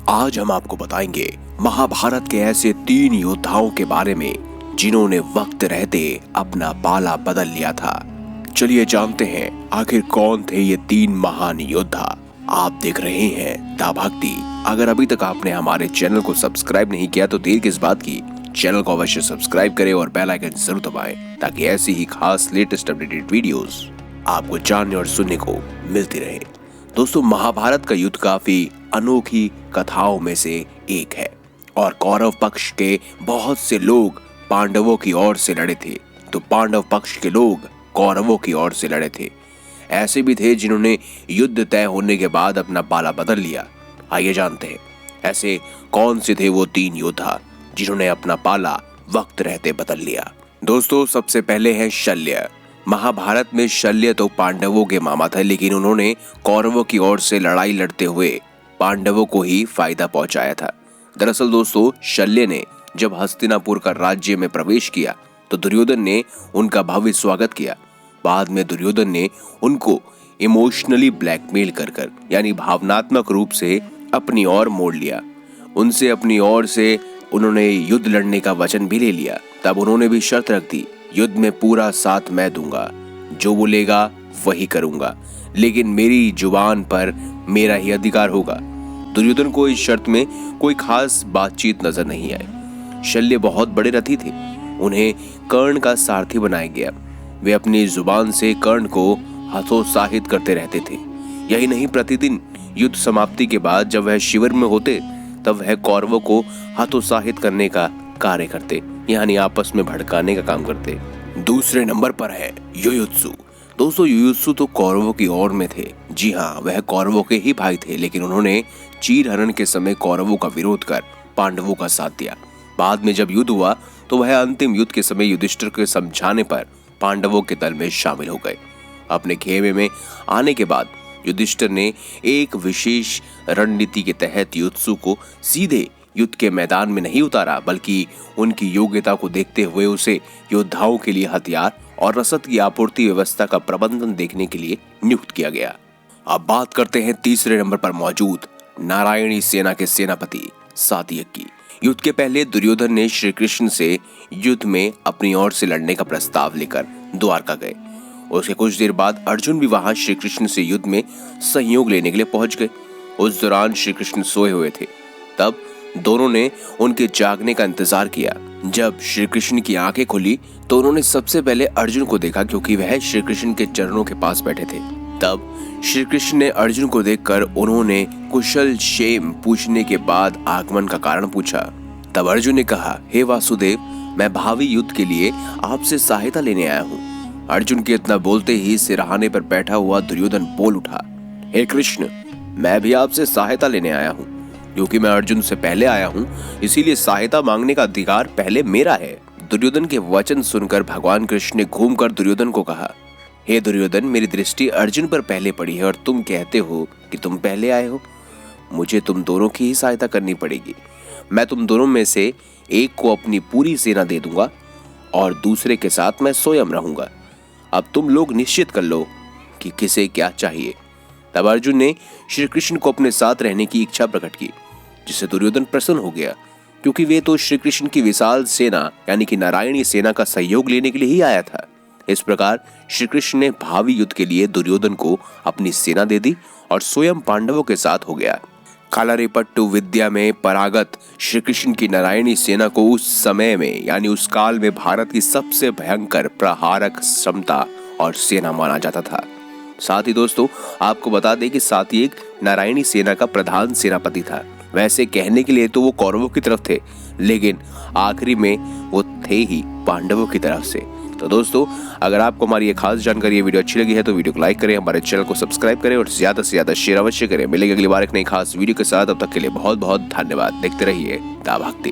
आज हम आपको बताएंगे महाभारत के ऐसे 3 योद्धाओं के बारे में जिन्होंने वक्त रहते अपना पाला बदल लिया था। चलिए जानते हैं आखिर कौन थे ये 3 महान योद्धा। आप देख रहे हैं दा भक्ति। अगर अभी तक आपने हमारे चैनल को सब्सक्राइब नहीं किया तो देर किस बात की, चैनल को अवश्य सब्सक्राइब करें और बेल आइकन जरूर दबाएं ताकि ऐसी ही खास लेटेस्ट अपडेटेड वीडियोस आपको जानने और सुनने को मिलती रहे। दोस्तों, महाभारत का युद्ध काफी अनोखी कथाओं में से एक है और कौरव पक्ष के बहुत से लोग पांडवों की ओर से लड़े थे तो पांडव पक्ष के लोग कौरवों की ओर से लड़े थे। ऐसे भी थे जिन्होंने युद्ध तय होने के बाद अपना पाला बदल लिया। आइए जानते हैं ऐसे कौन से थे वो 3 योद्धा जिन्होंने अपना पाला वक्त रहते बदल लिया। दोस्तों, सबसे पहले है शल्य। महाभारत में शल्य तो पांडवों के मामा थे, लेकिन उन्होंने कौरवों की ओर से लड़ाई लड़ते हुए पांडवों को ही फायदा पहुंचाया था। दरअसल दोस्तों, शल्य ने जब हस्तिनापुर का राज्य में प्रवेश किया तो दुर्योधन ने उनका भव्य स्वागत किया। बाद में दुर्योधन ने उनको इमोशनली ब्लैकमेल कर यानी भावनात्मक रूप से अपनी ओर मोड़ लिया। उनसे अपनी ओर से उन्होंने युद्ध लड़ने का वचन भी ले लिया। तब उन्होंने भी शर्त रख दी, युद्ध में पूरा साथ मैं दूंगा, जो बोलेगा वही करूंगा, लेकिन मेरी जुबान पर मेरा ही अधिकार होगा। दुर्योधन को इस शर्त में कोई खास बातचीत नजर नहीं आई। शल्य बहुत बड़े रथी थे, उन्हें कर्ण का सारथी बनाया गया। वे अपनी जुबान से कर्ण को हतोत्साहित करते रहते थे। यही नहीं, प्रतिदिन युद्ध समाप्ति के बाद जब वह शिविर में होते तब वह कौरवों को हतोत्साहित करने का कार्य करते, यानी आपस में भड़काने का काम करते। दूसरे नंबर पर है युयुत्सु। दोस्तों, युयुत्सु तो कौरवों की ओर में थे। जी हाँ, वह कौरवों के ही भाई थे, लेकिन उन्होंने चीरहरण के समय कौरवों का विरोध कर पांडवों का साथ दिया। बाद में जब युद्ध हुआ तो वह अंतिम युद्ध के समय युधिष्ठिर के समझाने पर पांडवों के दल में शामिल हो गए। अपने खेमे में आने के बाद युधिष्ठिर ने एक विशेष रणनीति के तहत युयुत्सु को सीधे युद्ध के मैदान में नहीं उतारा, बल्कि उनकी योग्यता को देखते हुए उसे योद्धाओं के लिए हथियार और रसद की आपूर्ति व्यवस्था का प्रबंधन देखने के लिए नियुक्त किया गया। अब बात करते हैं तीसरे नंबर पर मौजूद नारायणी सेना के सेनापति सात्यकी की। युद्ध के पहले दुर्योधन ने श्री कृष्ण से युद्ध में अपनी ओर से लड़ने का प्रस्ताव लेकर द्वारका गए। उसके कुछ देर बाद अर्जुन भी वहां श्री कृष्ण से युद्ध में सहयोग लेने के लिए पहुंच गए। उस दौरान श्री कृष्ण सोए हुए थे। तब दोनों ने उनके जागने का इंतजार किया। जब श्री कृष्ण की आंखें खुली तो उन्होंने सबसे पहले अर्जुन को देखा, क्योंकि वह श्री कृष्ण के चरणों के पास बैठे थे। तब श्री कृष्ण ने अर्जुन को देखकर उन्होंने कुशल क्षेम पूछने के बाद आगमन का कारण पूछा। तब अर्जुन ने कहा, हे वासुदेव, मैं भावी युद्ध के लिए आपसे सहायता लेने आया हूँ। अर्जुन के इतना बोलते ही सिरहाने पर बैठा हुआ दुर्योधन बोल उठा, हे कृष्ण, मैं भी आपसे सहायता लेने आया हूँ। क्योंकि मैं अर्जुन से पहले आया हूँ, इसीलिए सहायता मांगने का अधिकार पहले मेरा है। दुर्योधन के वचन सुनकर भगवान कृष्ण ने घूमकर दुर्योधन को कहा, हे दुर्योधन, मेरी दृष्टि अर्जुन पर पहले पड़ी है और तुम कहते हो कि तुम पहले आए हो। मुझे तुम दोनों की ही सहायता करनी पड़ेगी। मैं तुम दोनों में से एक को अपनी पूरी सेना दे दूंगा और दूसरे के साथ मैं स्वयं रहूंगा। अब तुम लोग निश्चित कर लो कि किसे क्या चाहिए। तब अर्जुन ने श्री कृष्ण को अपने साथ रहने की इच्छा प्रकट की, जिससे दुर्योधन प्रसन्न हो गया, क्योंकि वे तो श्री कृष्ण की विशाल सेना यानी कि नारायणी सेना का सहयोग लेने के लिए ही आया था। इस प्रकार श्री कृष्ण ने भावी युद्ध के लिए दुर्योधन को अपनी सेना दे दी और स्वयं पांडवों के साथ हो गया। कालारिपट्टु विद्या में परागत श्री कृष्ण की नारायणी सेना को उस समय में यानी उस काल में भारत की सबसे भयंकर प्रहारक क्षमता और सेना माना जाता था। साथ ही दोस्तों, आपको बता दें कि सात्यकी नारायणी सेना का प्रधान सेनापति था। वैसे कहने के लिए तो वो कौरवों की तरफ थे, लेकिन आखिरी में वो थे ही पांडवों की तरफ से। तो दोस्तों, अगर आपको हमारी ये खास जानकारी, ये वीडियो अच्छी लगी है तो वीडियो को लाइक करें, हमारे चैनल को सब्सक्राइब करें और ज्यादा से ज्यादा शेयर अवश्य करें। मिलेंगे अगली बार एक नई खास वीडियो के साथ। अब तक के लिए बहुत बहुत धन्यवाद। देखते रहिए दा भक्ति।